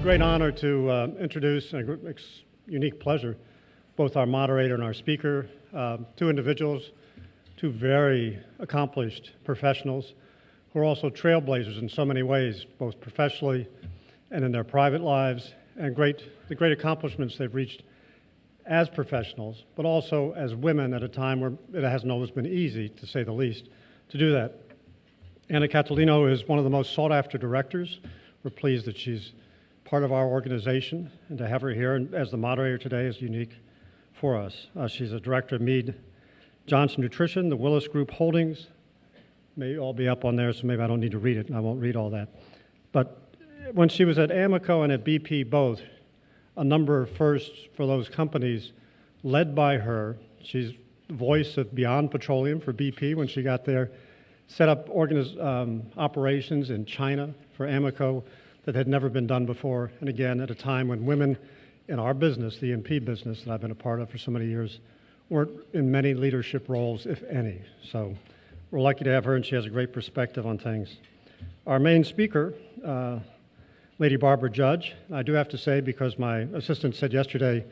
a great honor to introduce, and a unique pleasure, both our moderator and our speaker, two individuals, two very accomplished professionals who are also trailblazers in so many ways, both professionally and in their private lives, and the great accomplishments they've reached as professionals, but also as women at a time where it hasn't always been easy, to say the least, to do that. Anna Catalano is one of the most sought-after directors. We're pleased that she's part of our organization, and to have her here as the moderator today is unique for us. She's a director of Mead Johnson Nutrition, the Willis Group Holdings. May all be up on there, so maybe I don't need to read it, and I won't read all that. But when she was at Amoco and at BP both, a number of firsts for those companies led by her. She's the voice of Beyond Petroleum for BP when she got there, set up operations in China for Amoco that had never been done before, and again, at a time when women in our business, the E&P business that I've been a part of for so many years, weren't in many leadership roles, if any. So we're lucky to have her, and she has a great perspective on things. Our main speaker, Lady Barbara Judge, I do have to say, because my assistant said yesterday,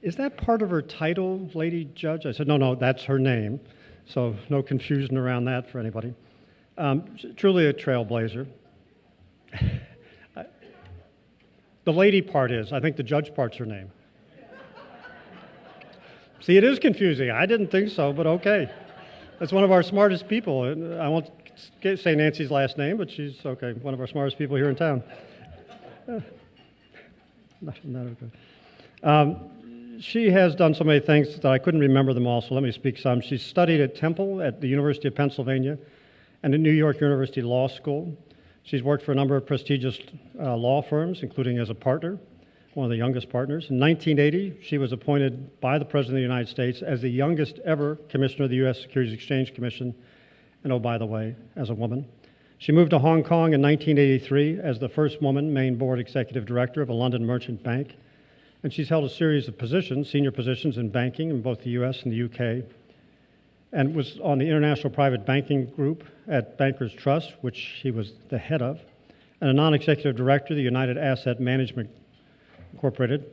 is that part of her title, Lady Judge? I said, no, that's her name. So no confusion around that for anybody. Truly a trailblazer. The lady part is, I think the judge part's her name. See, it is confusing. I didn't think so, but okay. That's one of our smartest people. I won't say Nancy's last name, but she's, okay, one of our smartest people here in town. She has done so many things that I couldn't remember them all, so let me speak some. She's studied at Temple at the University of Pennsylvania and at New York University Law School. She's worked for a number of prestigious law firms, including as a partner, one of the youngest partners. In 1980, she was appointed by the President of the United States as the youngest ever commissioner of the U.S. Securities Exchange Commission, and oh, by the way, as a woman. She moved to Hong Kong in 1983 as the first woman main board executive director of a London merchant bank, and she's held a series of positions, senior positions in banking in both the U.S. and the U.K., and was on the International Private Banking Group at Bankers Trust, which she was the head of, and a non-executive director of the United Asset Management Incorporated.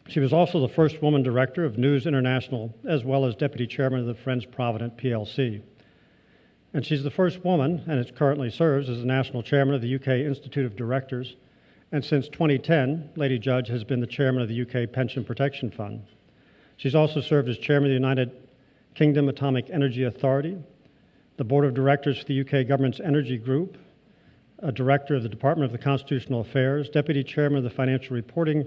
She was also the first woman director of News International, as well as deputy chairman of the Friends Provident PLC. And she's the first woman, and it currently serves as the national chairman of the UK Institute of Directors, and since 2010, Lady Judge has been the chairman of the UK Pension Protection Fund. She's also served as chairman of the United Kingdom Atomic Energy Authority, the board of directors for the UK government's Energy Group, a director of the Department of the Constitutional Affairs, deputy chairman of the Financial Reporting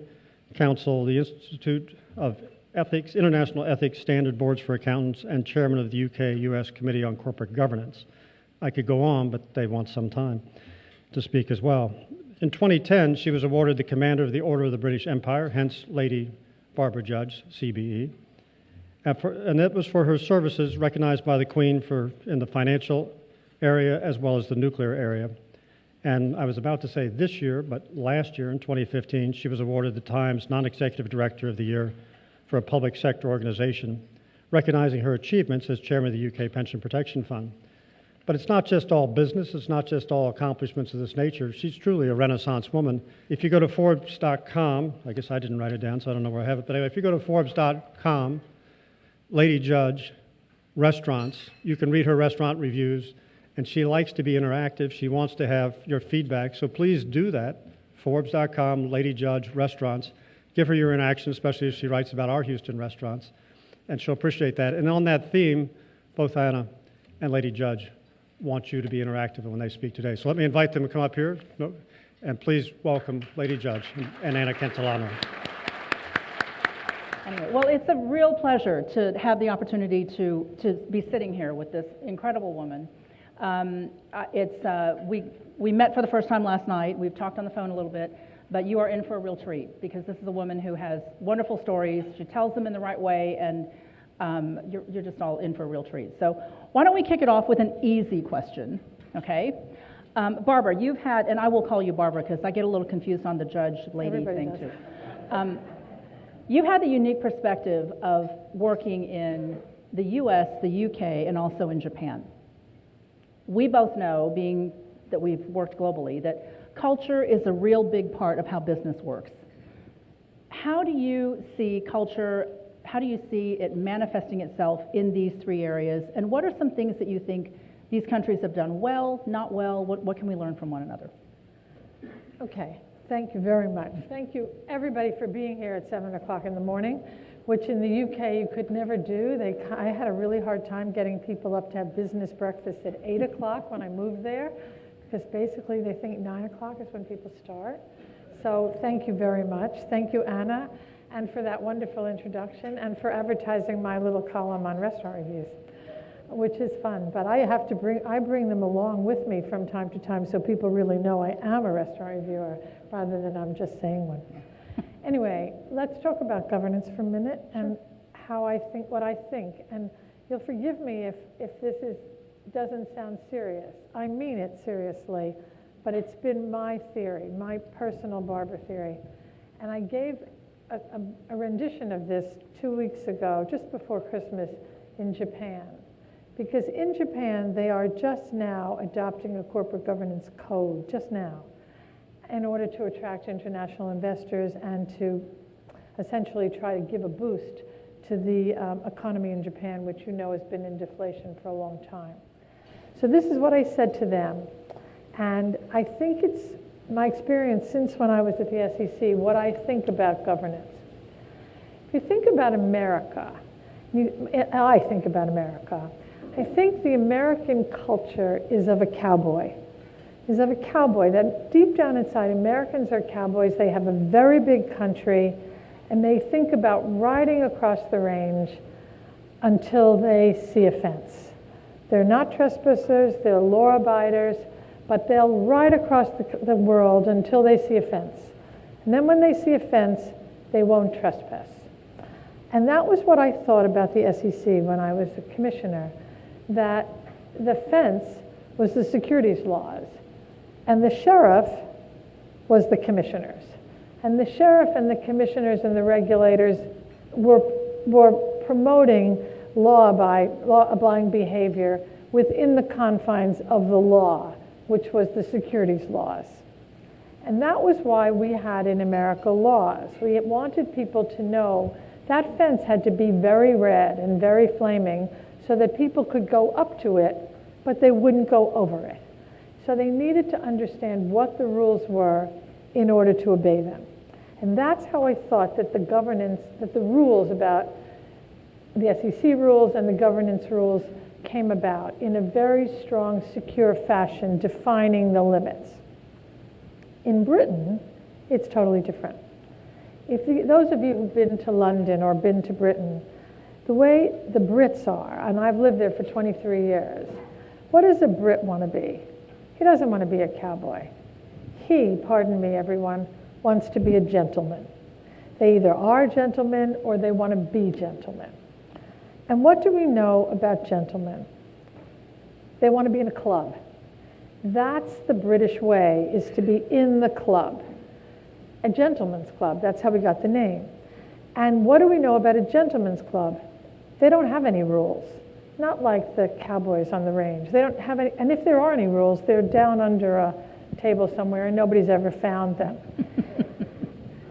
Council, the Institute of Ethics, International Ethics Standard Boards for Accountants, and chairman of the UK-US Committee on Corporate Governance. I could go on, but they want some time to speak as well. In 2010, she was awarded the Commander of the Order of the British Empire, hence Lady Barbara Judge, CBE. And that was for her services recognized by the Queen in the financial area as well as the nuclear area. And I was about to say this year, but last year in 2015, she was awarded the Times Non-Executive Director of the Year for a public sector organization, recognizing her achievements as chairman of the UK Pension Protection Fund. But it's not just all business, it's not just all accomplishments of this nature. She's truly a Renaissance woman. If you go to Forbes.com, I guess I didn't write it down, so I don't know where I have it, but anyway, if you go to Forbes.com, Lady Judge, restaurants, you can read her restaurant reviews, and she likes to be interactive. She wants to have your feedback, so please do that. Forbes.com, Lady Judge, restaurants. Give her your interaction, especially if she writes about our Houston restaurants, and she'll appreciate that. And on that theme, both Anna and Lady Judge want you to be interactive when they speak today. So let me invite them to come up here, and please welcome Lady Judge and Anna Catalano. Anyway, well, it's a real pleasure to have the opportunity to be sitting here with this incredible woman. We met for the first time last night. We've talked on the phone a little bit, but you are in for a real treat because this is a woman who has wonderful stories. She tells them in the right way, and you're just all in for a real treat. So why don't we kick it off with an easy question, okay? Barbara, you've had, and I will call you Barbara because I get a little confused on the judge lady thing too. You've had the unique perspective of working in the US, the UK, and also in Japan. We both know, being that we've worked globally, that culture is a real big part of how business works. How do you see culture, how do you see it manifesting itself in these three areas? And what are some things that you think these countries have done well, not well? What can we learn from one another? Okay, thank you very much. Thank you, everybody, for being here at 7 o'clock in the morning, which in the UK you could never do. I had a really hard time getting people up to have business breakfast at 8 o'clock when I moved there, because basically they think 9 o'clock is when people start. So thank you very much. Thank you, Anna, and for that wonderful introduction, and for advertising my little column on restaurant reviews, which is fun. But I bring them along with me from time to time so people really know I am a restaurant reviewer rather than I'm just saying one. Anyway, let's talk about governance for a minute and how I think, what I think. And you'll forgive me if this doesn't sound serious. I mean it seriously, but it's been my theory, my personal Barbara theory. And I gave a rendition of this 2 weeks ago, just before Christmas, in Japan. Because in Japan, they are just now adopting a corporate governance code, just now, in order to attract international investors and to essentially try to give a boost to the economy in Japan, which you know has been in deflation for a long time. So this is what I said to them. And I think it's my experience since when I was at the SEC, what I think about governance. If you think about America, I think about America, I think the American culture is of a cowboy. That deep down inside, Americans are cowboys. They have a very big country, and they think about riding across the range until they see a fence. They're not trespassers, they're law abiders, but they'll ride across the world until they see a fence. And then when they see a fence, they won't trespass. And that was what I thought about the SEC when I was a commissioner, that the fence was the securities laws, and the sheriff was the commissioners. And the sheriff and the commissioners and the regulators were promoting law-abiding behavior within the confines of the law, which was the securities laws. And that was why we had in America laws. We wanted people to know that fence had to be very red and very flaming so that people could go up to it, but they wouldn't go over it. So they needed to understand what the rules were in order to obey them. And that's how I thought that the rules about the SEC rules and the governance rules came about in a very strong, secure fashion, defining the limits. In Britain, it's totally different. Those of you who've been to London or been to Britain, the way the Brits are, and I've lived there for 23 years, what does a Brit want to be? He doesn't want to be a cowboy. He, pardon me everyone, wants to be a gentleman. They either are gentlemen or they want to be gentlemen. And what do we know about gentlemen? They want to be in a club. That's the British way, is to be in the club. A gentleman's club, that's how we got the name. And what do we know about a gentleman's club? They don't have any rules. Not like the cowboys on the range. They don't have any, and if there are any rules, they're down under a table somewhere and nobody's ever found them.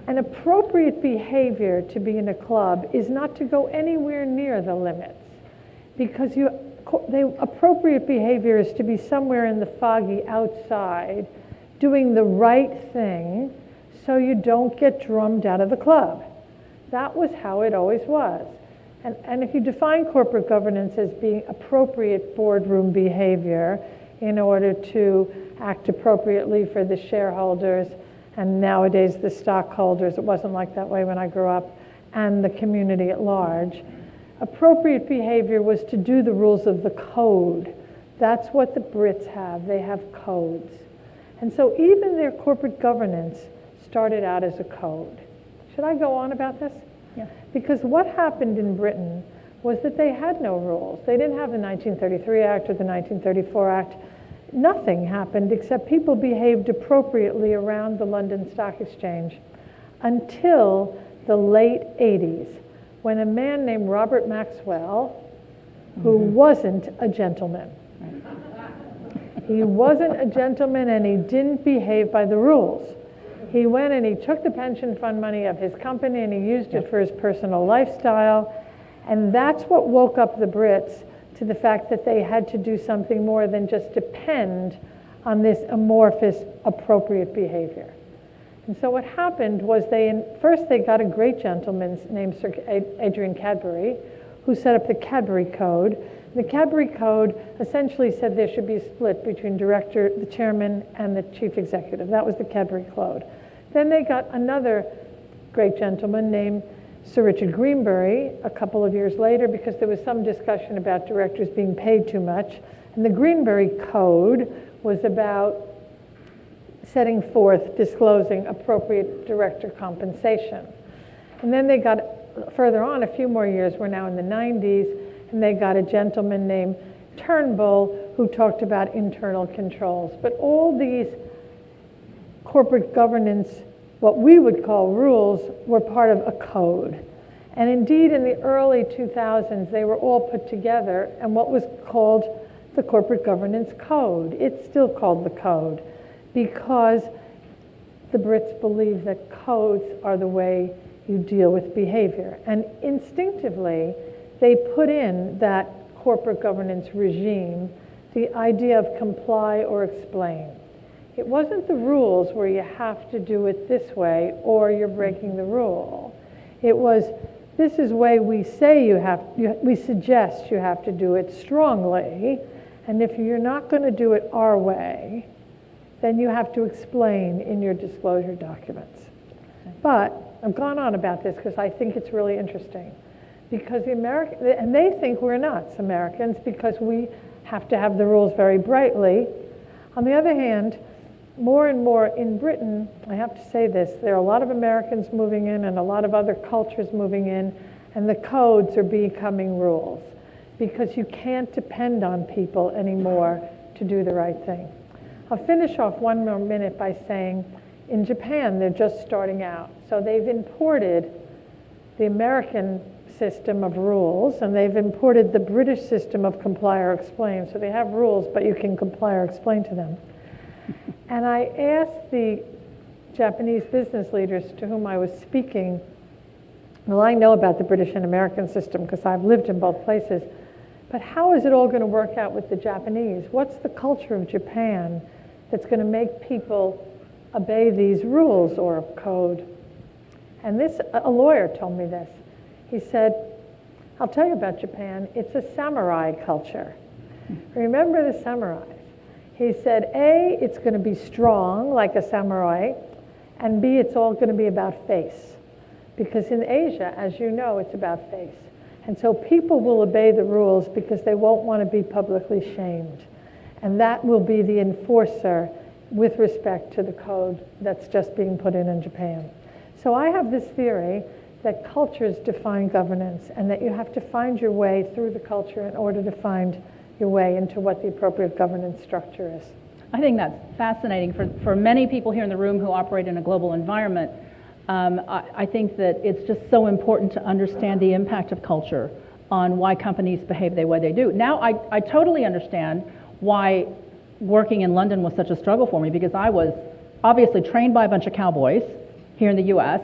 An appropriate behavior to be in a club is not to go anywhere near the limits, because the appropriate behavior is to be somewhere in the foggy outside doing the right thing so you don't get drummed out of the club. That was how it always was. And if you define corporate governance as being appropriate boardroom behavior in order to act appropriately for the shareholders, and nowadays the stockholders, it wasn't like that way when I grew up, and the community at large, appropriate behavior was to do the rules of the code. That's what the Brits have. They have codes. And so even their corporate governance started out as a code. Should I go on about this? Yeah. Because what happened in Britain was that they had no rules. They didn't have the 1933 Act or the 1934 Act. Nothing happened except people behaved appropriately around the London Stock Exchange until the late 80s, when a man named Robert Maxwell, who wasn't a gentleman, He wasn't a gentleman and he didn't behave by the rules. He went and he took the pension fund money of his company and he used it for his personal lifestyle. And that's what woke up the Brits to the fact that they had to do something more than just depend on this amorphous appropriate behavior. And so what happened was first they got a great gentleman named Sir Adrian Cadbury, who set up the Cadbury Code. The Cadbury Code essentially said there should be a split between director, the chairman, and the chief executive. That was the Cadbury Code. Then they got another great gentleman named Sir Richard Greenbury a couple of years later, because there was some discussion about directors being paid too much. And the Greenbury Code was about setting forth, disclosing appropriate director compensation. And then they got further on, a few more years, we're now in the 90s, and they got a gentleman named Turnbull who talked about internal controls. But all these corporate governance, what we would call rules, were part of a code. And indeed, in the early 2000s, they were all put together in what was called the Corporate Governance Code. It's still called the Code because the Brits believe that codes are the way you deal with behavior. And instinctively, they put in that corporate governance regime the idea of comply or explain. It wasn't the rules where you have to do it this way or you're breaking the rule. It was, this is the way we say we suggest you have to do it strongly, and if you're not going to do it our way, then you have to explain in your disclosure documents. But I've gone on about this because I think it's really interesting. Because and they think we're nuts, Americans, because we have to have the rules very brightly. On the other hand, more and more in Britain, I have to say this, there are a lot of Americans moving in and a lot of other cultures moving in, and the codes are becoming rules because you can't depend on people anymore to do the right thing. I'll finish off one more minute by saying, in Japan, they're just starting out. So they've imported the American system of rules, and they've imported the British system of comply or explain. So they have rules, but you can comply or explain to them. And I asked the Japanese business leaders to whom I was speaking, well, I know about the British and American system because I've lived in both places, but how is it all going to work out with the Japanese? What's the culture of Japan that's going to make people obey these rules or code? And a lawyer told me this. He said, I'll tell you about Japan. It's a samurai culture. Remember the samurais. He said, A, it's going to be strong like a samurai, and B, it's all going to be about face. Because in Asia, as you know, it's about face. And so people will obey the rules because they won't want to be publicly shamed. And that will be the enforcer with respect to the code that's just being put in Japan. So I have this theory that cultures define governance and that you have to find your way through the culture in order to find your way into what the appropriate governance structure is. I think that's fascinating. For many people here in the room who operate in a global environment, I think that it's just so important to understand the impact of culture on why companies behave the way they do. Now, I totally understand why working in London was such a struggle for me, because I was obviously trained by a bunch of cowboys here in the US,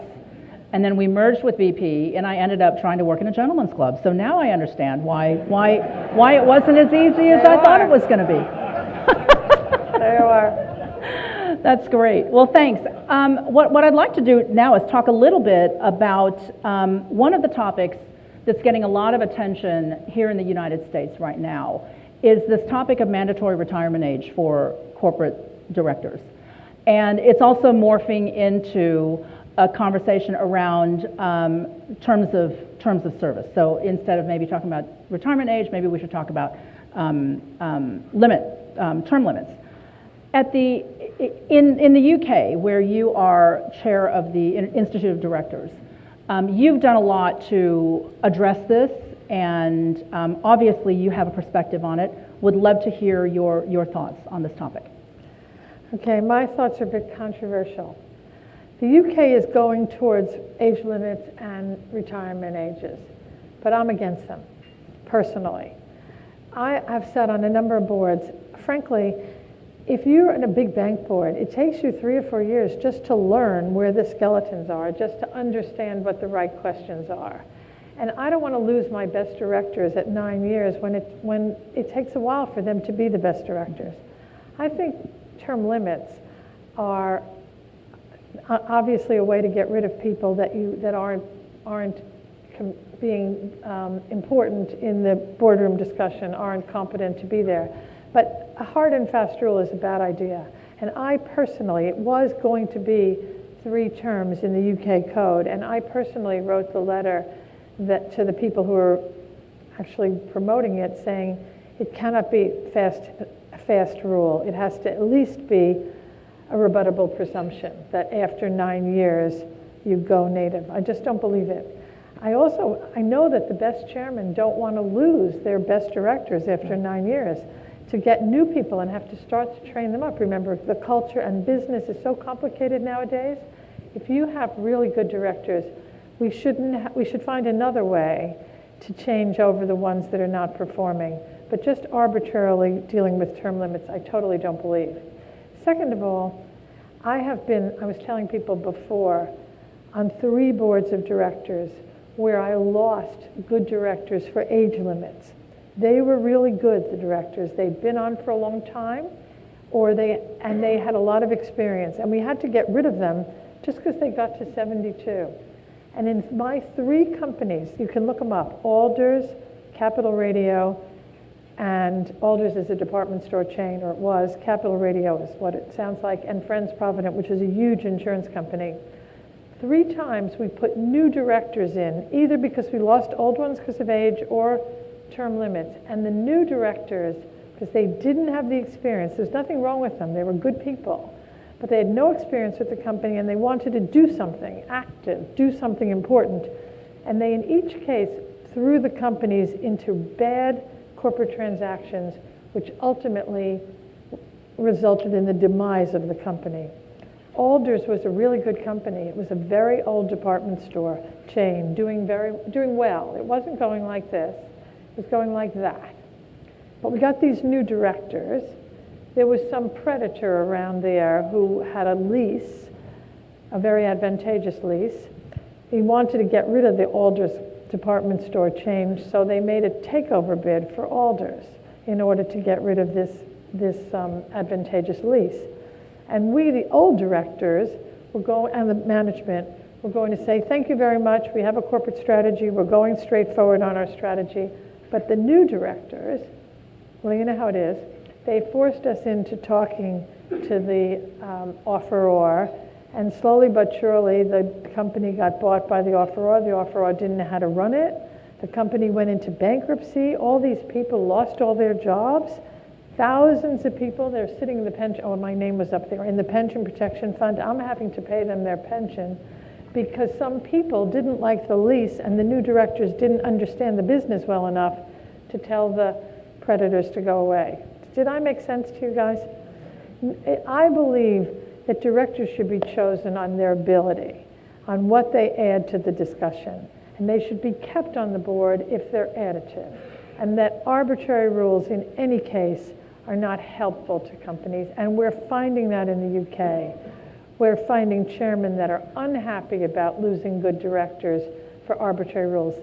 and then we merged with BP, and I ended up trying to work in a gentleman's club. So now I understand why it wasn't as easy as I thought it was going to be. There you are. That's great. Well, thanks. What I'd like to do now is talk a little bit about one of the topics that's getting a lot of attention here in the United States right now is this topic of mandatory retirement age for corporate directors. And it's also morphing into a conversation around terms of service. So instead of maybe talking about retirement age, maybe we should talk about term limits. In the UK, where you are chair of the Institute of Directors, you've done a lot to address this, and obviously you have a perspective on it. Would love to hear your thoughts on this topic. Okay, my thoughts are a bit controversial. The UK is going towards age limits and retirement ages, but I'm against them, personally. I have sat on a number of boards. Frankly, if you're in a big bank board, it takes you 3 or 4 years just to learn where the skeletons are, just to understand what the right questions are. And I don't want to lose my best directors at 9 years when it takes a while for them to be the best directors. I think term limits are obviously a way to get rid of people that aren't being important in the boardroom discussion, aren't competent to be there. But a hard and fast rule is a bad idea. And I personally, it was going to be 3 terms in the UK code, and I personally wrote the letter to the people who are actually promoting it, saying it cannot be a fast rule. It has to at least be a rebuttable presumption that after 9 years you go native. I just don't believe it. I know that the best chairmen don't want to lose their best directors after 9 years to get new people and have to start to train them up. Remember, the culture and business is so complicated nowadays. If you have really good directors, we should find another way to change over the ones that are not performing. But just arbitrarily dealing with term limits, I totally don't believe. Second of all, I was telling people before, on 3 boards of directors where I lost good directors for age limits. They were really good, the directors. They'd been on for a long time, and they had a lot of experience. And we had to get rid of them just because they got to 72. And in my 3 companies, you can look them up, Alders, Capital Radio, and Alders is a department store chain, or it was. Capital Radio is what it sounds like, and Friends Provident, which is a huge insurance company. 3 times we put new directors in, either because we lost old ones because of age or term limits. And the new directors, because they didn't have the experience, there's nothing wrong with them, they were good people, but they had no experience with the company and they wanted to do something active, do something important. And they, in each case, threw the companies into bad corporate transactions, which ultimately resulted in the demise of the company. Alders was a really good company. It was a very old department store chain, doing well. It wasn't going like this. It was going like that. But we got these new directors. There was some predator around there who had a lease, a very advantageous lease. He wanted to get rid of the Alders department store chain, so they made a takeover bid for Alders in order to get rid of this advantageous lease. And we, the old directors, and the management, were going to say, thank you very much, we have a corporate strategy, we're going straight forward on our strategy. But the new directors, well, you know how it is, they forced us into talking to the offeror, and slowly but surely the company got bought by the offeror. The offeror didn't know how to run it. The company went into bankruptcy. All these people lost all their jobs. Thousands of people, they're sitting in the pension, my name was up there, in the pension protection fund. I'm having to pay them their pension because some people didn't like the lease and the new directors didn't understand the business well enough to tell the predators to go away. Did I make sense to you guys? I believe that directors should be chosen on their ability, on what they add to the discussion, and they should be kept on the board if they're additive, and that arbitrary rules in any case are not helpful to companies, and we're finding that in the UK. We're finding chairmen that are unhappy about losing good directors for arbitrary rules.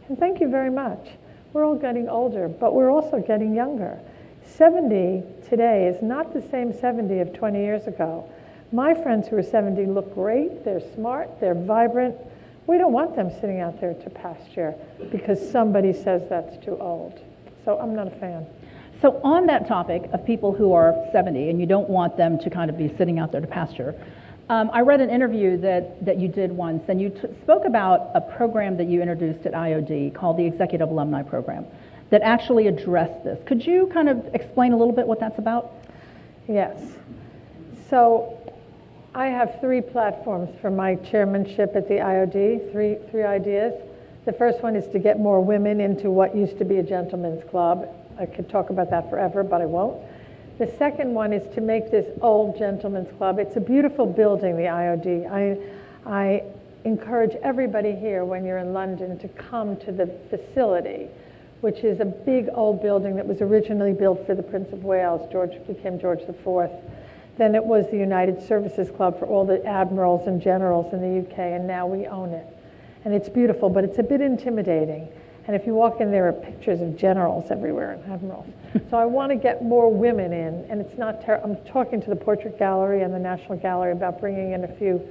And thank you very much. We're all getting older, but we're also getting younger. 70 today is not the same 70 of 20 years ago. My friends who are 70 look great, they're smart, they're vibrant. We don't want them sitting out there to pasture because somebody says that's too old. So I'm not a fan. So on that topic of people who are 70 and you don't want them to kind of be sitting out there to pasture, I read an interview that you did once, and you spoke about a program that you introduced at IOD called the Executive Alumni Program that actually addressed this. Could you kind of explain a little bit what that's about? Yes. So I have 3 platforms for my chairmanship at the IOD, three ideas. The first one is to get more women into what used to be a gentleman's club. I could talk about that forever, but I won't. The second one is to make this old gentleman's club. It's a beautiful building, the IOD. I encourage everybody here when you're in London to come to the facility which is a big old building that was originally built for the Prince of Wales. George became George IV. Then it was the United Services Club for all the admirals and generals in the UK, and now we own it. And it's beautiful, but it's a bit intimidating. And if you walk in, there are pictures of generals everywhere and admirals. So I want to get more women in, and it's not I'm talking to the Portrait Gallery and the National Gallery about bringing in a few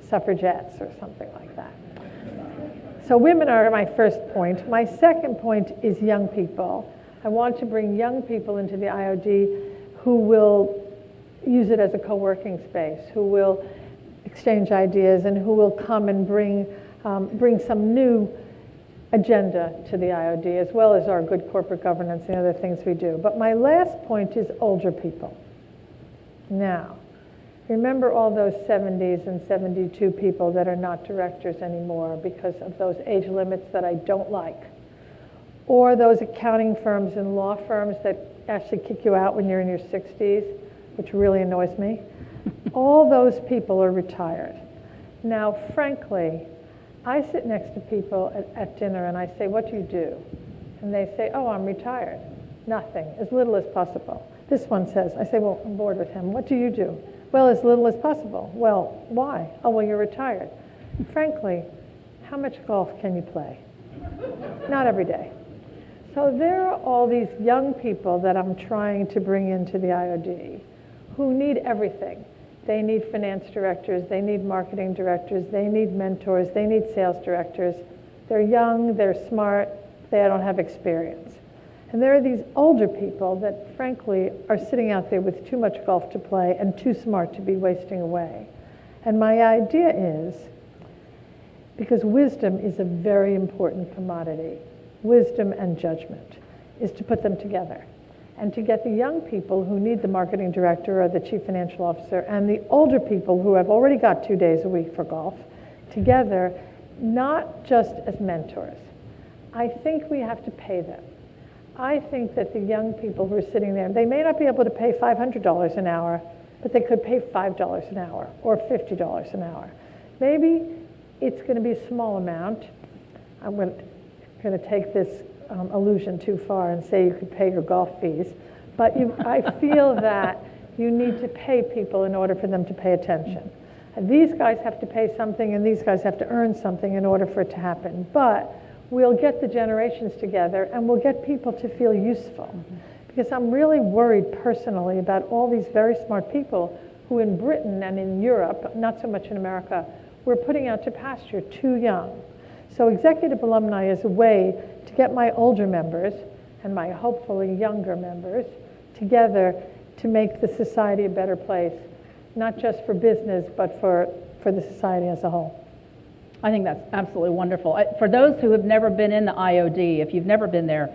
suffragettes or something like that. So women are my first point. My second point is young people. I want to bring young people into the IOD who will use it as a co-working space, who will exchange ideas, and who will come and bring some new agenda to the IOD, as well as our good corporate governance and other things we do. But my last point is older people. Now, remember all those 70s and 72 people that are not directors anymore because of those age limits that I don't like, or those accounting firms and law firms that actually kick you out when you're in your 60s, which really annoys me. All those people are retired. Now, frankly, I sit next to people at dinner and I say, what do you do? And they say, oh, I'm retired. Nothing, as little as possible. This one says, I say, well, I'm bored with him. What do you do? Well, as little as possible. Well, why? Oh, well, you're retired. Frankly, how much golf can you play? Not every day. So there are all these young people that I'm trying to bring into the IOD who need everything. They need finance directors, they need marketing directors, they need mentors, they need sales directors. They're young, they're smart, they don't have experience. And there are these older people that, frankly, are sitting out there with too much golf to play and too smart to be wasting away. And my idea is, because wisdom is a very important commodity, wisdom and judgment, is to put them together. And to get the young people who need the marketing director or the chief financial officer and the older people who have already got 2 days a week for golf together, not just as mentors. I think we have to pay them. I think that the young people who are sitting there, they may not be able to pay $500 an hour, but they could pay $5 an hour or $50 an hour. Maybe it's going to be a small amount. I'm going to take this allusion too far and say you could pay your golf fees, but I feel that you need to pay people in order for them to pay attention. And these guys have to pay something and these guys have to earn something in order for it to happen. But we'll get the generations together and we'll get people to feel useful. Because I'm really worried personally about all these very smart people who in Britain and in Europe, not so much in America, we're putting out to pasture too young. So executive alumni is a way to get my older members and my hopefully younger members together to make the society a better place, not just for business, but for the society as a whole. I think that's absolutely wonderful. For those who have never been in the IOD, if you've never been there,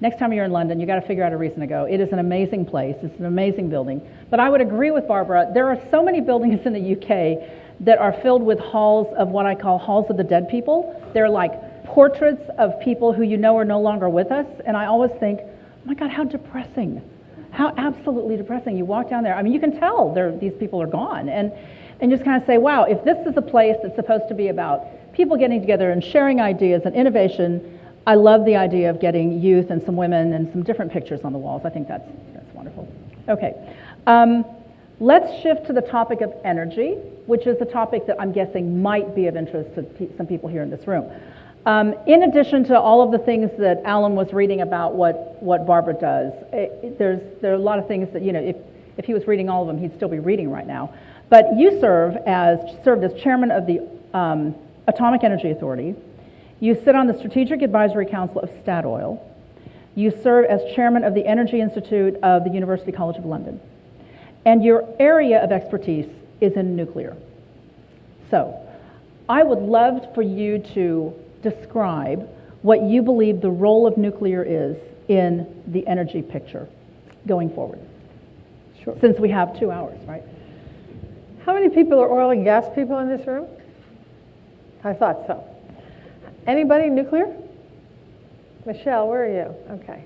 next time you're in London, you got to figure out a reason to go. It is an amazing place. It's an amazing building. But I would agree with Barbara. There are so many buildings in the UK that are filled with halls of what I call halls of the dead people. They're like portraits of people who you know are no longer with us. And I always think, oh my God, how depressing. How absolutely depressing. You walk down there, I mean, you can tell these people are gone. And just kind of say, wow, if this is a place that's supposed to be about people getting together and sharing ideas and innovation, I love the idea of getting youth and some women and some different pictures on the walls. I think that's wonderful. Okay. Let's shift to the topic of energy, which is a topic that I'm guessing might be of interest to some people here in this room. In addition to all of the things that Alan was reading about what Barbara does, there are a lot of things that, you know, if he was reading all of them, he'd still be reading right now. But you served as chairman of the Atomic Energy Authority. You sit on the Strategic Advisory Council of Statoil. You serve as chairman of the Energy Institute of the University College of London. And your area of expertise is in nuclear. So I would love for you to describe what you believe the role of nuclear is in the energy picture going forward. Sure. Since we have 2 hours, right? How many people are oil and gas people in this room? I thought so. Anybody nuclear? Michelle, where are you? Okay.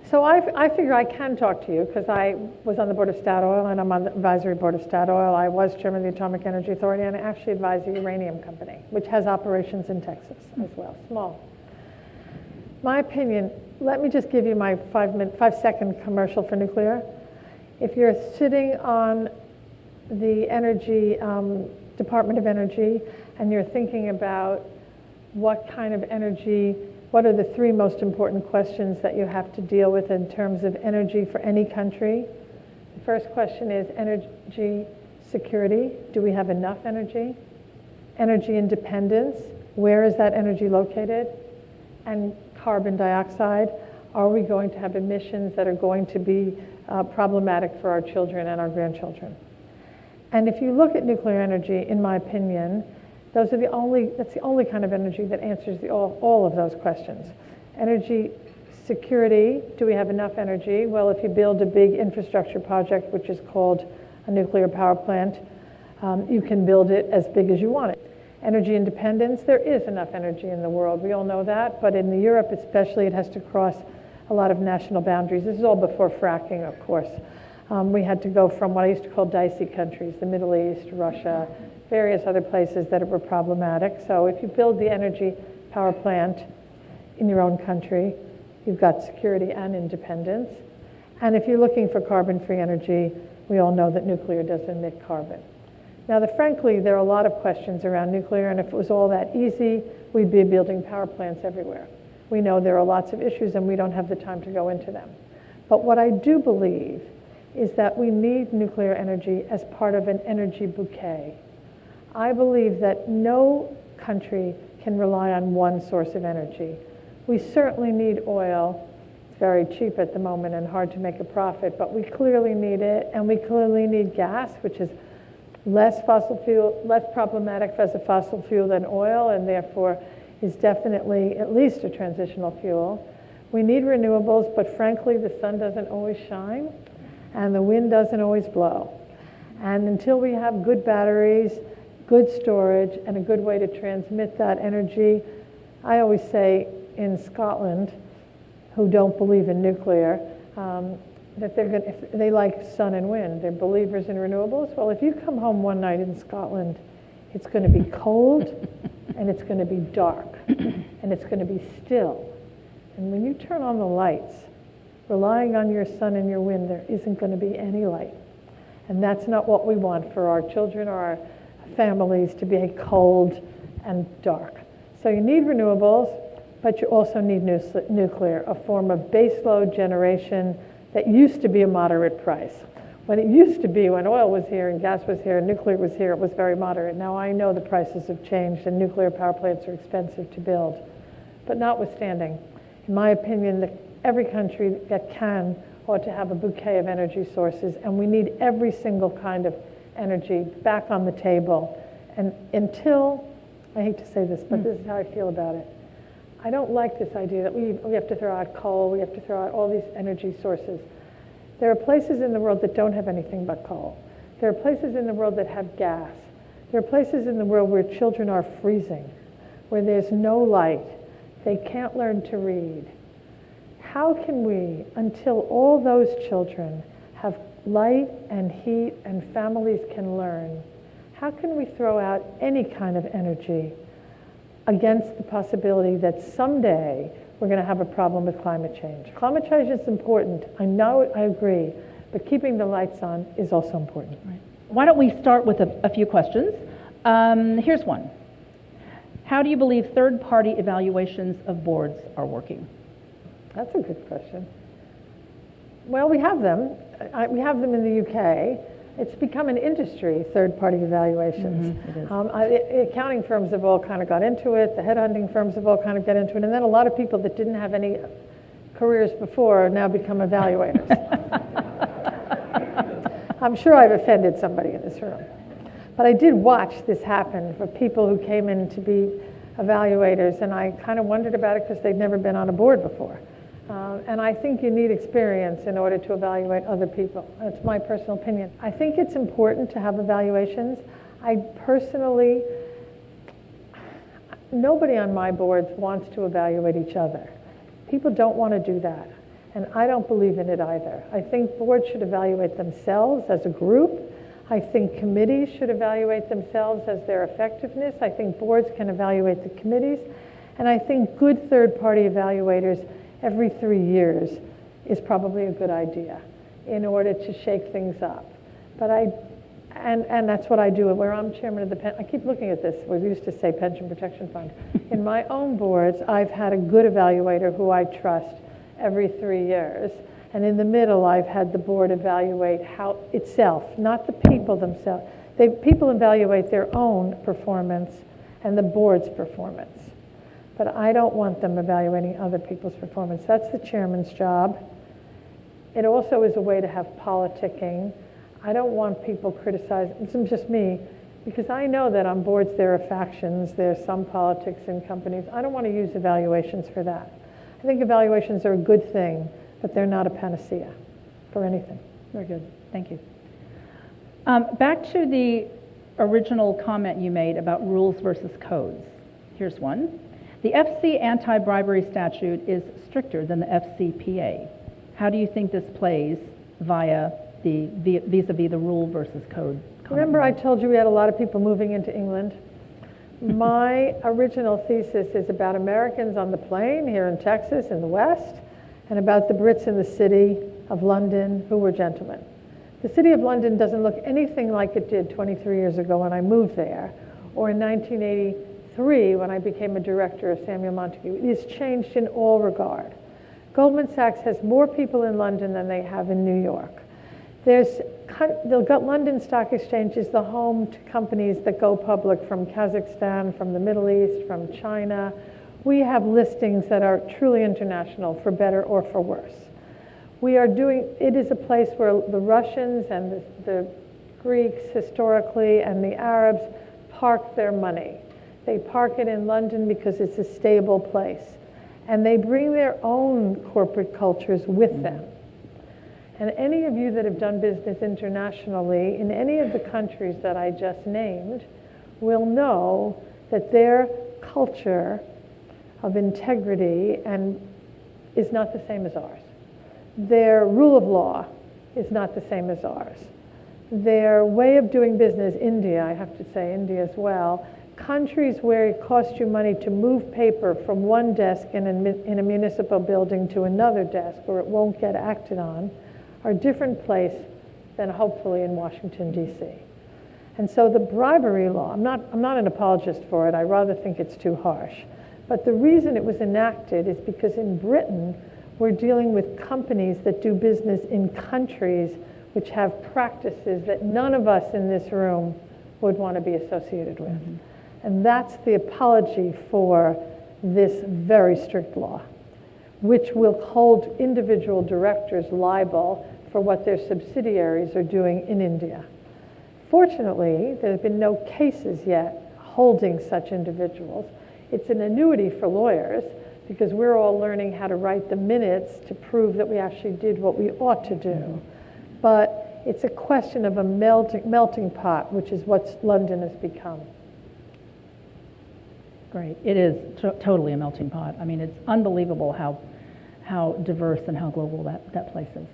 So I figure I can talk to you because I was on the board of Statoil and I'm on the advisory board of Statoil. I was chairman of the Atomic Energy Authority and I actually advise the uranium company, which has operations in Texas as well, small. My opinion, let me just give you my 5-second commercial for nuclear. If you're sitting on the energy, Department of Energy, and you're thinking about what kind of energy, what are the 3 most important questions that you have to deal with in terms of energy for any country? The first question is energy security. Do we have enough energy? Energy independence. Where is that energy located? And carbon dioxide. Are we going to have emissions that are going to be problematic for our children and our grandchildren? And if you look at nuclear energy, in my opinion, that's the only kind of energy that answers all of those questions. Energy security, do we have enough energy? Well, if you build a big infrastructure project, which is called a nuclear power plant, you can build it as big as you want it. Energy independence, there is enough energy in the world. We all know that, but in Europe especially, it has to cross a lot of national boundaries. This is all before fracking, of course. We had to go from what I used to call dicey countries, the Middle East, Russia, various other places that were problematic. So if you build the energy power plant in your own country, you've got security and independence. And if you're looking for carbon-free energy, we all know that nuclear doesn't emit carbon. Now, frankly, there are a lot of questions around nuclear, and if it was all that easy, we'd be building power plants everywhere. We know there are lots of issues, and we don't have the time to go into them. But what I do believe is that we need nuclear energy as part of an energy bouquet. I believe that no country can rely on one source of energy. We certainly need oil. It's very cheap at the moment and hard to make a profit, but we clearly need it, and we clearly need gas, which is less problematic as a fossil fuel than oil, and therefore is definitely at least a transitional fuel. We need renewables, but frankly, the sun doesn't always shine, and the wind doesn't always blow. And until we have good batteries, good storage, and a good way to transmit that energy, I always say in Scotland, who don't believe in nuclear, that if they like sun and wind. They're believers in renewables. Well, if you come home one night in Scotland, it's going to be cold, and it's going to be dark, and it's going to be still. And when you turn on the lights, relying on your sun and your wind, there isn't going to be any light. And that's not what we want for our children or our families, to be cold and dark. So you need renewables, but you also need nuclear, a form of baseload generation that used to be a moderate price. When it used to be, when oil was here and gas was here and nuclear was here, it was very moderate. Now I know the prices have changed and nuclear power plants are expensive to build. But notwithstanding, in my opinion, that every country that can ought to have a bouquet of energy sources, and we need every single kind of energy back on the table. And until, I hate to say this, but this is how I feel about it. I don't like this idea that we have to throw out coal, we have to throw out all these energy sources. There are places in the world that don't have anything but coal. There are places in the world that have gas. There are places in the world where children are freezing, where there's no light. They can't learn to read. How can we, until all those children have light and heat and families can learn, how can we throw out any kind of energy against the possibility that someday we're going to have a problem with climate change? Climate change is important. I know, I agree, but keeping the lights on is also important. Right. Why don't we start with a few questions? Here's one. How do you believe third-party evaluations of boards are working? That's a good question. Well, we have them. We have them in the UK. It's become an industry, third-party evaluations. It is. The accounting firms have all kind of got into it. The headhunting firms have all kind of got into it. And then a lot of people that didn't have any careers before now become evaluators. I'm sure I've offended somebody in this room. But I did watch this happen for people who came in to be evaluators, and I kind of wondered about it because they'd never been on a board before. And I think you need experience in order to evaluate other people. That's my personal opinion. I think it's important to have evaluations. I personally, nobody on my boards wants to evaluate each other. People don't want to do that. And I don't believe in it either. I think boards should evaluate themselves as a group. I think committees should evaluate themselves as their effectiveness. I think boards can evaluate the committees. And I think good third-party evaluators every 3 years is probably a good idea in order to shake things up. But and that's what I do, where I'm chairman of the I keep looking at this, we used to say Pension Protection Fund. In my own boards, I've had a good evaluator who I trust every 3 years. And in the middle, I've had the board evaluate how itself, not the people themselves. People evaluate their own performance and the board's performance. But I don't want them evaluating other people's performance. That's the chairman's job. It also is a way to have politicking. I don't want people criticizing, it's just me, because I know that on boards there are factions, there's some politics in companies. I don't want to use evaluations for that. I think evaluations are a good thing, but they're not a panacea for anything. Very good, thank you. Back to the original comment you made about rules versus codes. Here's one. The FC anti-bribery statute is stricter than the FCPA. How do you think this plays vis-a-vis the rule versus code comment? Remember I told you we had a lot of people moving into England? My original thesis is about Americans on the plain here in Texas in the West, and about the Brits in the city of London who were gentlemen. The city of London doesn't look anything like it did 23 years ago when I moved there, or in 1983 when I became a director of Samuel Montague. It has changed in all regard. Goldman Sachs has more people in London than they have in New York. The London Stock Exchange is the home to companies that go public from Kazakhstan, from the Middle East, from China. We have listings that are truly international, for better or for worse. It is a place where the Russians and the Greeks historically and the Arabs park their money. They park it in London because it's a stable place. And they bring their own corporate cultures with them. And any of you that have done business internationally in any of the countries that I just named will know that their culture of integrity is not the same as ours. Their rule of law is not the same as ours. Their way of doing business, India, I have to say India as well, countries where it costs you money to move paper from one desk in a municipal building to another desk, or it won't get acted on, are a different place than hopefully in Washington, D.C. And so the bribery law, I'm not an apologist for it, I rather think it's too harsh. But the reason it was enacted is because in Britain, we're dealing with companies that do business in countries which have practices that none of us in this room would want to be associated with. Mm-hmm. And that's the apology for this very strict law, which will hold individual directors liable for what their subsidiaries are doing in India. Fortunately, there have been no cases yet holding such individuals. It's an annuity for lawyers because we're all learning how to write the minutes to prove that we actually did what we ought to do. Mm-hmm. But it's a question of a melting pot, which is what London has become. Great. It is totally a melting pot. I mean, it's unbelievable how diverse and how global that place is.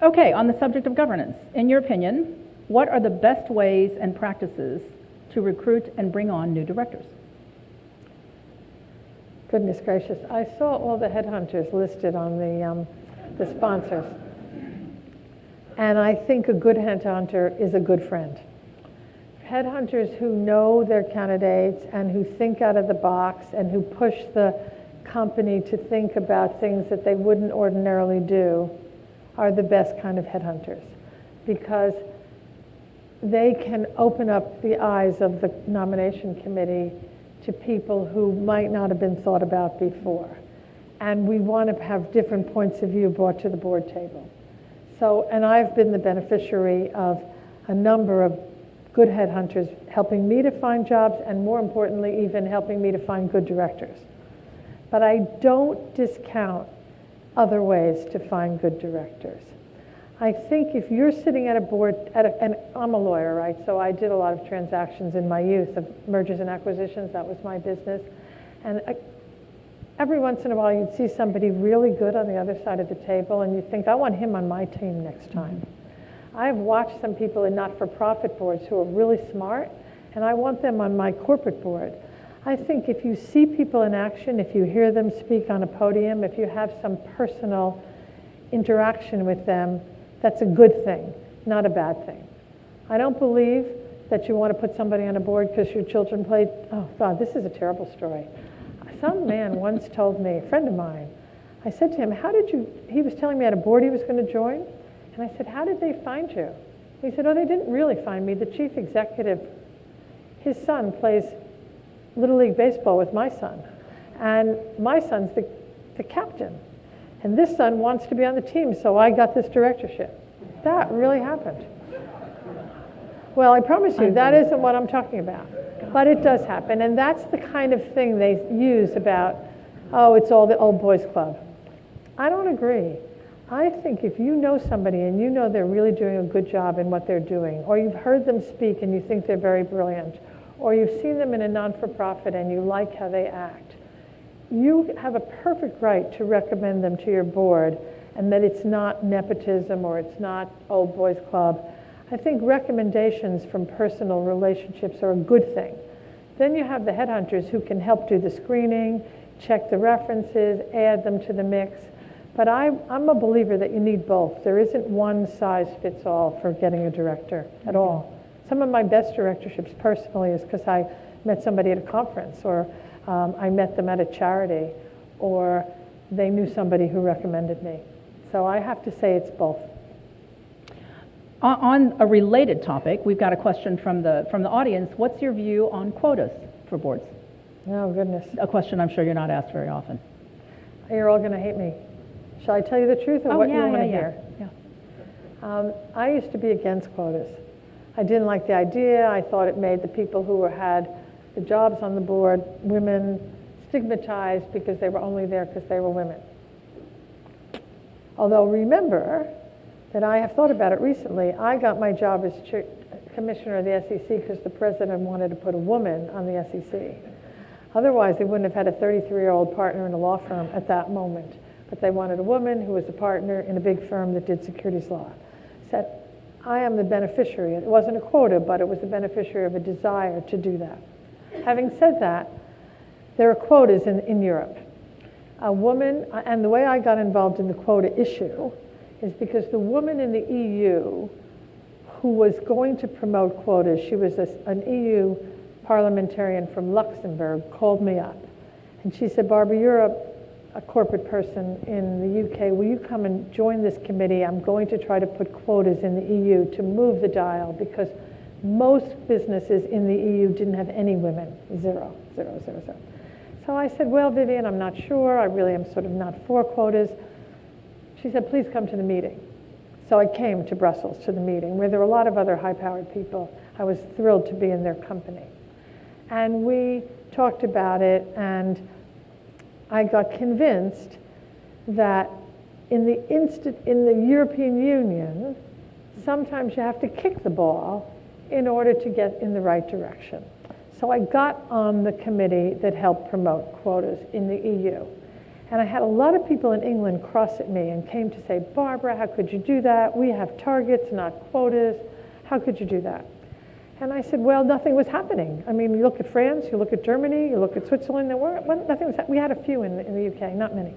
Okay, on the subject of governance, in your opinion, what are the best ways and practices to recruit and bring on new directors? Goodness gracious. I saw all the headhunters listed on the sponsors. And I think a good headhunter is a good friend. Headhunters who know their candidates and who think out of the box and who push the company to think about things that they wouldn't ordinarily do are the best kind of headhunters, because they can open up the eyes of the nomination committee to people who might not have been thought about before. And we want to have different points of view brought to the board table. So, and I've been the beneficiary of a number of good headhunters helping me to find jobs, and more importantly, even helping me to find good directors. But I don't discount other ways to find good directors. I think if you're sitting at a board, and I'm a lawyer, right? So I did a lot of transactions in my youth of mergers and acquisitions. That was my business. And every once in a while, you'd see somebody really good on the other side of the table, and you think, I want him on my team next time. Mm-hmm. I've watched some people in not-for-profit boards who are really smart, and I want them on my corporate board. I think if you see people in action, if you hear them speak on a podium, if you have some personal interaction with them, that's a good thing, not a bad thing. I don't believe that you want to put somebody on a board because your children played, oh God, this is a terrible story. Some man once told me, a friend of mine, I said to him, he was telling me at a board he was going to join, and I said, how did they find you? He said, oh, they didn't really find me. The chief executive, his son plays Little League Baseball with my son, and my son's the captain, and this son wants to be on the team, so I got this directorship. That really happened. Well, I promise you, that isn't what I'm talking about, but it does happen, and that's the kind of thing they use about, oh, it's all the old boys club. I don't agree. I think if you know somebody and you know they're really doing a good job in what they're doing, or you've heard them speak and you think they're very brilliant, or you've seen them in a non-for-profit and you like how they act, you have a perfect right to recommend them to your board, and that it's not nepotism or it's not old boys club. I think recommendations from personal relationships are a good thing. Then you have the headhunters who can help do the screening, check the references, add them to the mix. But I'm a believer that you need both. There isn't one size fits all for getting a director at all. Some of my best directorships personally is because I met somebody at a conference, or I met them at a charity, or they knew somebody who recommended me. So I have to say it's both. On a related topic, we've got a question from the audience. What's your view on quotas for boards? Oh, goodness. A question I'm sure you're not asked very often. You're all going to hate me. Shall I tell you the truth or what you want to hear? Yeah. I used to be against quotas. I didn't like the idea. I thought it made the people who had the jobs on the board, women, stigmatized because they were only there because they were women. Although remember that I have thought about it recently. I got my job as commissioner of the SEC because the president wanted to put a woman on the SEC. Otherwise, they wouldn't have had a 33-year-old partner in a law firm at that moment. But they wanted a woman who was a partner in a big firm that did securities law. Said, I am the beneficiary. It wasn't a quota, but it was the beneficiary of a desire to do that. Having said that, there are quotas in Europe. A woman, and the way I got involved in the quota issue is because the woman in the EU who was going to promote quotas, she was an EU parliamentarian from Luxembourg, called me up. And she said, Barbara, you're a corporate person in the UK. Will you come and join this committee? I'm going to try to put quotas in the EU to move the dial, because most businesses in the EU didn't have any women. Zero. So I said, well, Vivian, I'm not sure. I really am sort of not for quotas. She said, please come to the meeting. So I came to Brussels to the meeting, where there were a lot of other high-powered people. I was thrilled to be in their company. And we talked about it, and I got convinced that in the European Union, sometimes you have to kick the ball in order to get in the right direction. So I got on the committee that helped promote quotas in the EU. And I had a lot of people in England cross at me and came to say, Barbara, how could you do that? We have targets, not quotas. How could you do that? And I said, well, nothing was happening. I mean, you look at France, you look at Germany, you look at Switzerland, nothing was happening. We had a few in the UK, not many.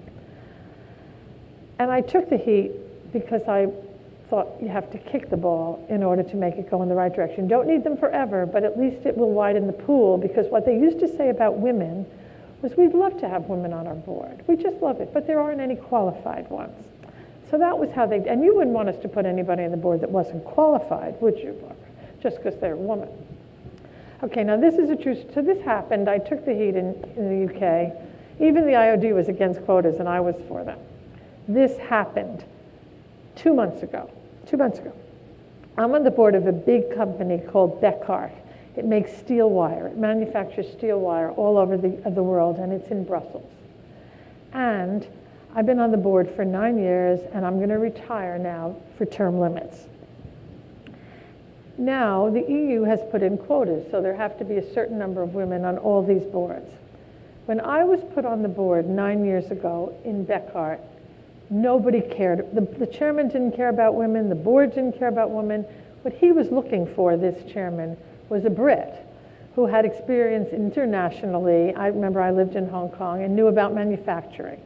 And I took the heat because I thought you have to kick the ball in order to make it go in the right direction. You don't need them forever, but at least it will widen the pool, because what they used to say about women was, we'd love to have women on our board. We just love it, but there aren't any qualified ones. So that was how they, and you wouldn't want us to put anybody on the board that wasn't qualified, would you, Barbara? Just because they're a woman. Okay, now this is a true, so this happened. I took the heat in the UK. Even the IOD was against quotas, and I was for them. This happened 2 months ago. 2 months ago. I'm on the board of a big company called Beckart. It makes steel wire. It manufactures steel wire all over the world, and it's in Brussels. And I've been on the board for 9 years, and I'm going to retire now for term limits. Now, the EU has put in quotas, so there have to be a certain number of women on all these boards. When I was put on the board 9 years ago in Beckart, nobody cared. The chairman didn't care about women. The board didn't care about women. What he was looking for, this chairman, was a Brit who had experience internationally. I remember I lived in Hong Kong and knew about manufacturing.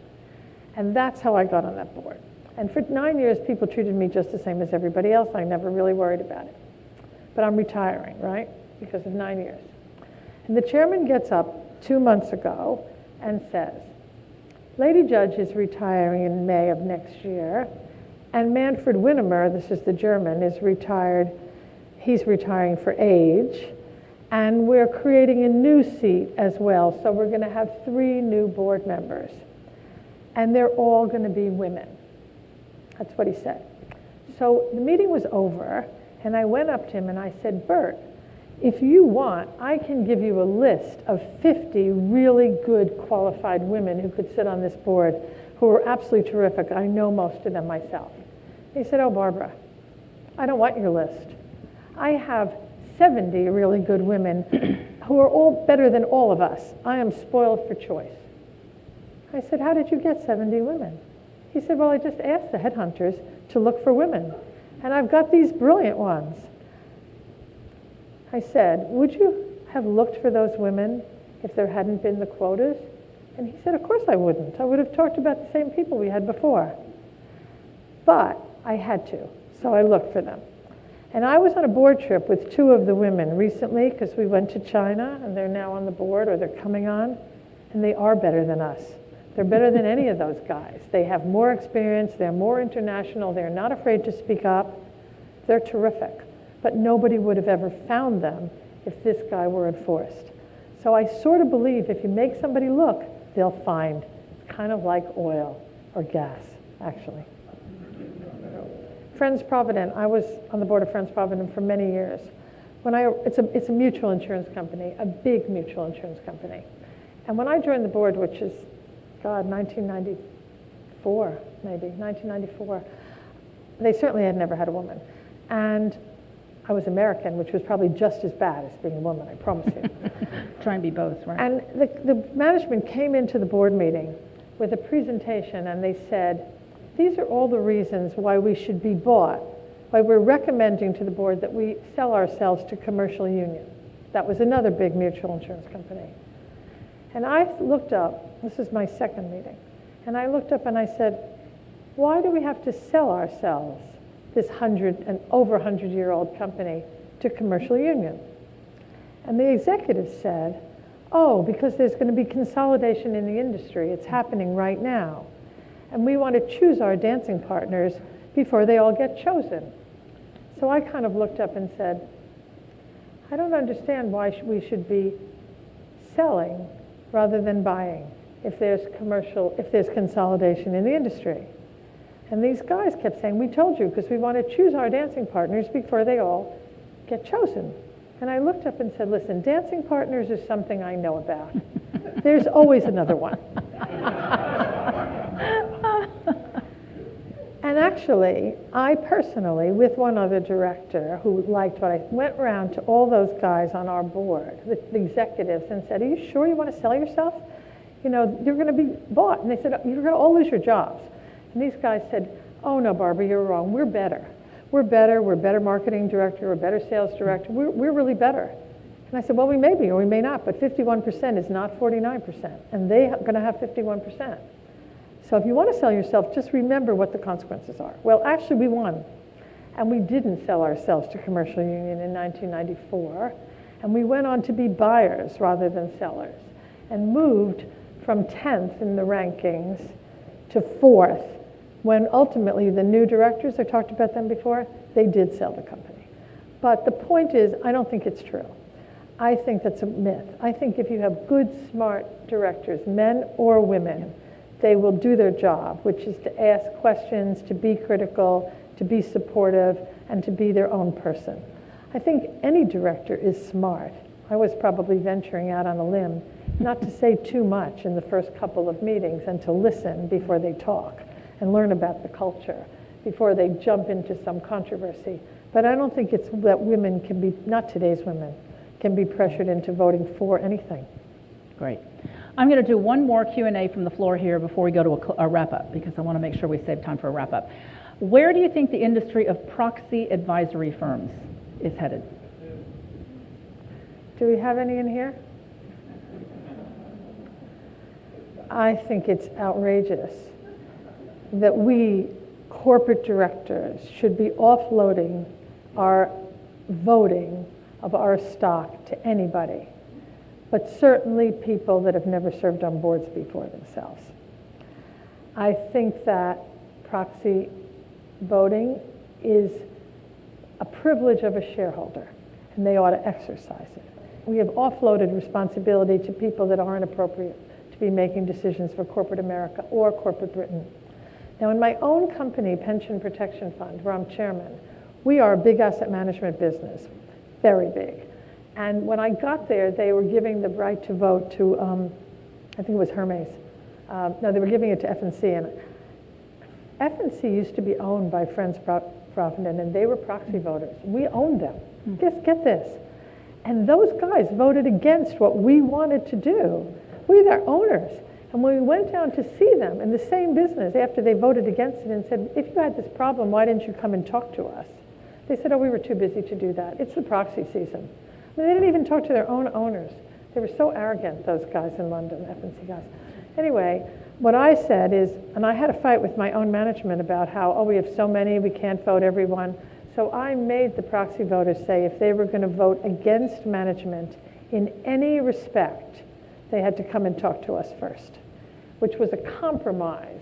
And that's how I got on that board. And for 9 years, people treated me just the same as everybody else. I never really worried about it. But I'm retiring, right? Because of 9 years. And the chairman gets up 2 months ago and says, Lady Judge is retiring in May of next year, and Manfred Winnemer, this is the German, is retired. He's retiring for age, and we're creating a new seat as well. So we're going to have 3 new board members, and they're all going to be women. That's what he said. So the meeting was over, and I went up to him and I said, Bert, if you want, I can give you a list of 50 really good qualified women who could sit on this board who are absolutely terrific. I know most of them myself. He said, oh, Barbara, I don't want your list. I have 70 really good women who are all better than all of us. I am spoiled for choice. I said, how did you get 70 women? He said, well, I just asked the headhunters to look for women, and I've got these brilliant ones. I said, would you have looked for those women if there hadn't been the quotas? And he said, of course I wouldn't. I would have talked about the same people we had before. But I had to, so I looked for them. And I was on a board trip with 2 of the women recently because we went to China, and they're now on the board, or they're coming on, and they are better than us. They're better than any of those guys. They have more experience, they're more international, they're not afraid to speak up. They're terrific. But nobody would have ever found them if this guy were enforced. So I sort of believe if you make somebody look, they'll find. It's kind of like oil or gas, actually. Friends Provident, I was on the board of Friends Provident for many years. It's a mutual insurance company, a big mutual insurance company. And when I joined the board, which is, 1994, maybe, 1994, they certainly had never had a woman. And I was American, which was probably just as bad as being a woman, I promise you. Try and be both, right? And the management came into the board meeting with a presentation, and they said, these are all the reasons why we should be bought, why we're recommending to the board that we sell ourselves to Commercial Union. That was another big mutual insurance company. And I looked up, this is my second meeting, and I looked up and I said, why do we have to sell ourselves, this over 100-year-old company, to Commercial Union? And the executives said, oh, because there's going to be consolidation in the industry. It's happening right now. And we want to choose our dancing partners before they all get chosen. So I kind of looked up and said, I don't understand why we should be selling rather than buying if there's consolidation in the industry. And these guys kept saying, we told you because we want to choose our dancing partners before they all get chosen. And I looked up and said, listen, dancing partners is something I know about. There's always another one. And actually, I personally, with one other director who liked what I went around to all those guys on our board, the executives, and said, are you sure you want to sell yourself? You know, you're going to be bought. And they said, you're going to all lose your jobs. And these guys said, oh, no, Barbara, you're wrong. We're better. We're better. We're better marketing director. We're better sales director. We're really better. And I said, well, we may be or we may not, but 51% is not 49%. And they're going to have 51%. So if you want to sell yourself, just remember what the consequences are. Well, actually, we won. And we didn't sell ourselves to Commercial Union in 1994. And we went on to be buyers rather than sellers and moved from 10th in the rankings to 4th when ultimately the new directors, I talked about them before, they did sell the company. But the point is, I don't think it's true. I think that's a myth. I think if you have good, smart directors, men or women, they will do their job, which is to ask questions, to be critical, to be supportive, and to be their own person. I think any director is smart. I was probably venturing out on a limb not to say too much in the first couple of meetings and to listen before they talk and learn about the culture before they jump into some controversy. But I don't think it's that women can be, not today's women, can be pressured into voting for anything. Great. I'm going to do one more Q&A from the floor here before we go to a wrap-up, because I want to make sure we save time for a wrap-up. Where do you think the industry of proxy advisory firms is headed? Do we have any in here? I think it's outrageous that we, corporate directors, should be offloading our voting of our stock to anybody, but certainly people that have never served on boards before themselves. I think that proxy voting is a privilege of a shareholder, and they ought to exercise it. We have offloaded responsibility to people that aren't appropriate to be making decisions for corporate America or corporate Britain. Now, in my own company, Pension Protection Fund, where I'm chairman, we are a big asset management business, very big. And when I got there, they were giving the right to vote to, I think it was Hermes. No, they were giving it to F&C. And F&C used to be owned by Friends Provident, and they were proxy voters. We owned them. Just get this. And those guys voted against what we wanted to do. We're their owners. And when we went down to see them in the same business after they voted against it and said, if you had this problem, why didn't you come and talk to us? They said, oh, we were too busy to do that. It's the proxy season. I mean, they didn't even talk to their own owners. They were so arrogant, those guys in London, F&C guys. Anyway, what I said is, and I had a fight with my own management about how, oh, we have so many, we can't vote everyone. So I made the proxy voters say if they were going to vote against management in any respect, they had to come and talk to us first, which was a compromise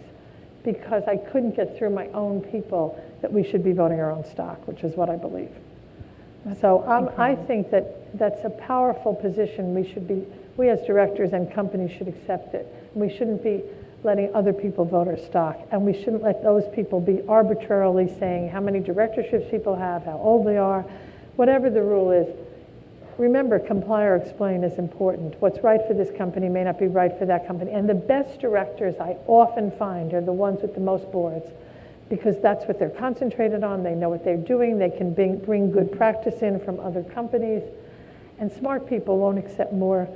because I couldn't get through my own people that we should be voting our own stock, which is what I believe. So I think that that's a powerful position. We as directors and companies should accept it. We shouldn't be letting other people vote our stock, and we shouldn't let those people be arbitrarily saying how many directorships people have, how old they are, whatever the rule is. Remember, comply or explain is important. What's right for this company may not be right for that company. And the best directors I often find are the ones with the most boards, because that's what they're concentrated on. They know what they're doing. They can bring good practice in from other companies. And smart people won't accept more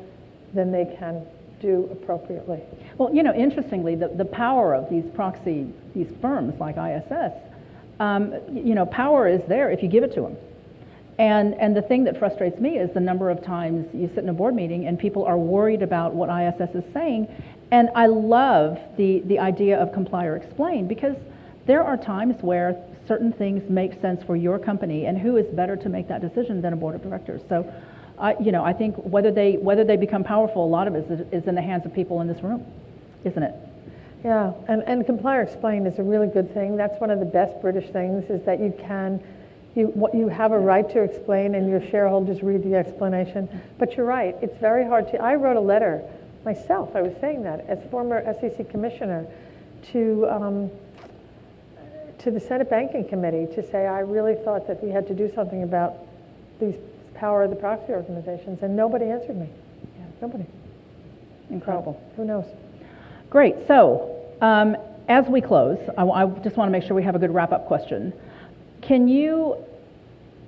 than they can do appropriately. Well, you know, interestingly, the power of these proxy, these firms like ISS, you know, power is there if you give it to them. And the thing that frustrates me is the number of times you sit in a board meeting and people are worried about what ISS is saying. And I love the idea of comply or explain, because there are times where certain things make sense for your company, and who is better to make that decision than a board of directors? So, you know, I think whether they become powerful, a lot of it is in the hands of people in this room, isn't it? Yeah, and comply or explain is a really good thing. That's one of the best British things, is that you have a right to explain, and your shareholders read the explanation. But you're right, it's very hard to. I wrote a letter myself, I was saying that, as former SEC commissioner, to the Senate Banking Committee to say I really thought that we had to do something about these power of the proxy organizations, and nobody answered me. Yeah, nobody. Incredible. So, who knows? Great. So as we close, I just want to make sure we have a good wrap-up question. Can you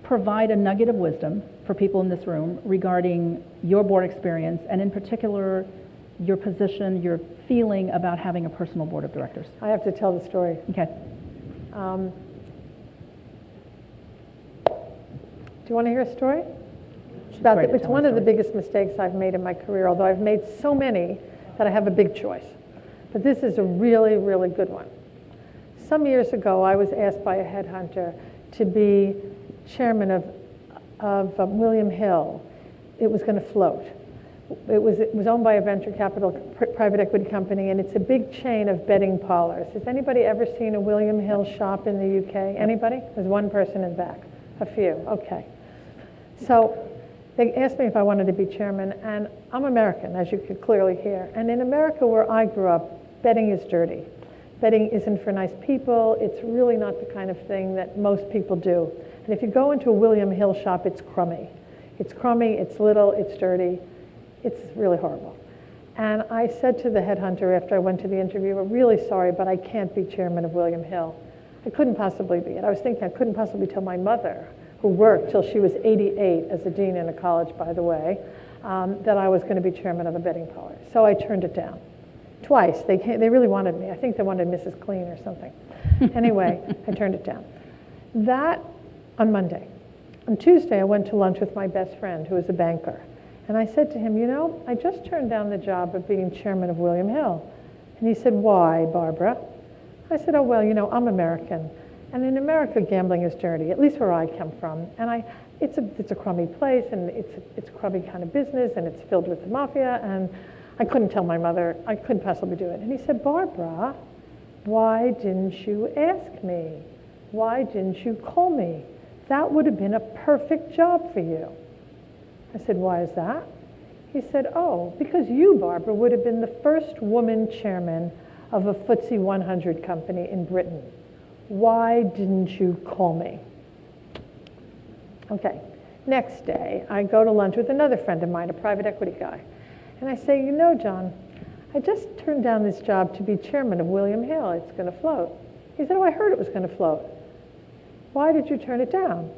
provide a nugget of wisdom for people in this room regarding your board experience, and in particular, your position, your feeling about having a personal board of directors? I have to tell the story. Okay. Do you want to hear a story? It's one of the biggest mistakes I've made in my career, although I've made so many that I have a big choice. But this is a really, really good one. Some years ago, I was asked by a headhunter to be chairman of William Hill. It was going to float. It was owned by a venture capital private equity company, and it's a big chain of betting parlors. Has anybody ever seen a William Hill shop in the UK? Anybody? There's one person in the back. A few. Okay. So they asked me if I wanted to be chairman, and I'm American, as you could clearly hear. And in America, where I grew up, betting is dirty. Betting isn't for nice people. It's really not the kind of thing that most people do. And if you go into a William Hill shop, it's crummy. It's crummy, it's little, it's dirty. It's really horrible. And I said to the headhunter after I went to the interview, I'm really sorry, but I can't be chairman of William Hill. I couldn't possibly be it. I was thinking I couldn't possibly tell my mother, who worked till she was 88 as a dean in a college, by the way, that I was going to be chairman of a betting parlor. So I turned it down. Twice. They really wanted me. I think they wanted Mrs. Clean or something. Anyway, I turned it down. That on Monday. On Tuesday, I went to lunch with my best friend, who is a banker. And I said to him, you know, I just turned down the job of being chairman of William Hill. And he said, why, Barbara? I said, oh, well, you know, I'm American. And in America, gambling is dirty, at least where I come from. And it's a crummy place, and it's a crummy kind of business, and it's filled with the mafia. And I couldn't tell my mother, I couldn't possibly do it. And he said, Barbara, why didn't you ask me? Why didn't you call me? That would have been a perfect job for you. I said, why is that? He said, oh, because you, Barbara, would have been the first woman chairman of a FTSE 100 company in Britain. Why didn't you call me? Okay, next day, I go to lunch with another friend of mine, a private equity guy. And I say, you know, John, I just turned down this job to be chairman of William Hill. It's going to float. He said, oh, I heard it was going to float. Why did you turn it down?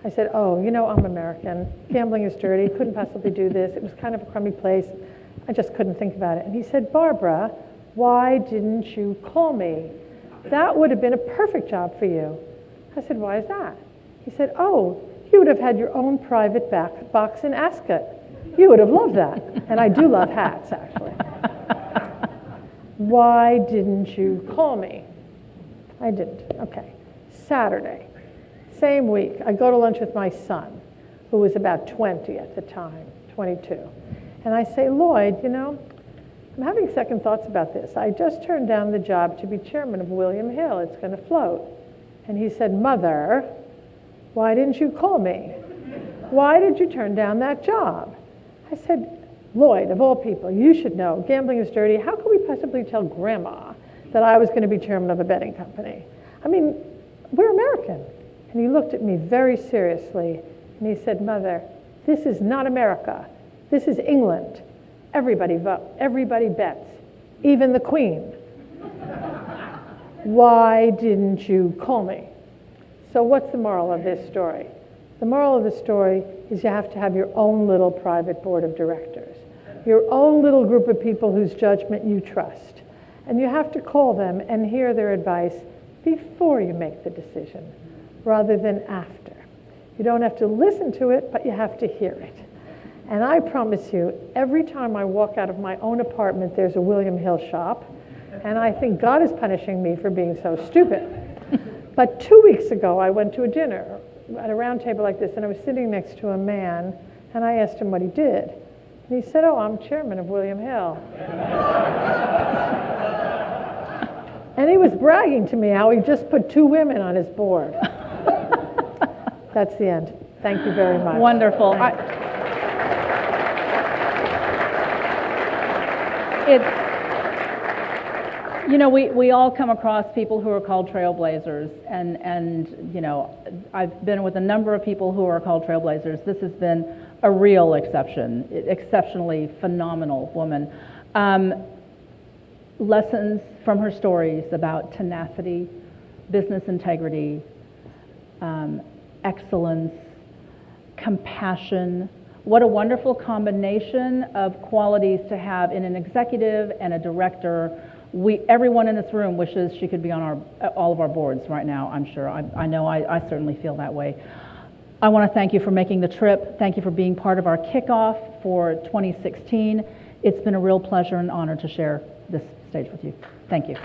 I said, oh, you know, I'm American. Gambling is dirty. Couldn't possibly do this. It was kind of a crummy place. I just couldn't think about it. And he said, Barbara, why didn't you call me? That would have been a perfect job for you. I said, why is that? He said, oh, you would have had your own private box in Ascot. You would have loved that. And I do love hats, actually. Why didn't you call me? I didn't. Okay. Saturday. Same week, I go to lunch with my son, who was about 20 at the time, 22. And I say, Lloyd, you know, I'm having second thoughts about this. I just turned down the job to be chairman of William Hill. It's going to float. And he said, Mother, why didn't you call me? Why did you turn down that job? I said, Lloyd, of all people, you should know gambling is dirty. How could we possibly tell Grandma that I was going to be chairman of a betting company? I mean, we're American. And he looked at me very seriously, and he said, Mother, this is not America. This is England. Everybody votes. Everybody bets, even the Queen. Why didn't you call me? So what's the moral of this story? The moral of the story is you have to have your own little private board of directors, your own little group of people whose judgment you trust. And you have to call them and hear their advice before you make the decision, rather than after. You don't have to listen to it, but you have to hear it. And I promise you, every time I walk out of my own apartment, there's a William Hill shop, and I think God is punishing me for being so stupid. But 2 weeks ago, I went to a dinner at a round table like this, and I was sitting next to a man, and I asked him what he did. And he said, oh, I'm chairman of William Hill. And he was bragging to me how he just put 2 women on his board. That's the end. Thank you very much. Wonderful. You know, we all come across people who are called trailblazers, and you know, I've been with a number of people who are called trailblazers. This has been a real exception, exceptionally phenomenal woman. Lessons from her stories about tenacity, business integrity, excellence, compassion. What a wonderful combination of qualities to have in an executive and a director. Everyone in this room wishes she could be on all of our boards right now, I'm sure. I know I certainly feel that way. I want to thank you for making the trip. Thank you for being part of our kickoff for 2016. It's been a real pleasure and honor to share this stage with you. Thank you.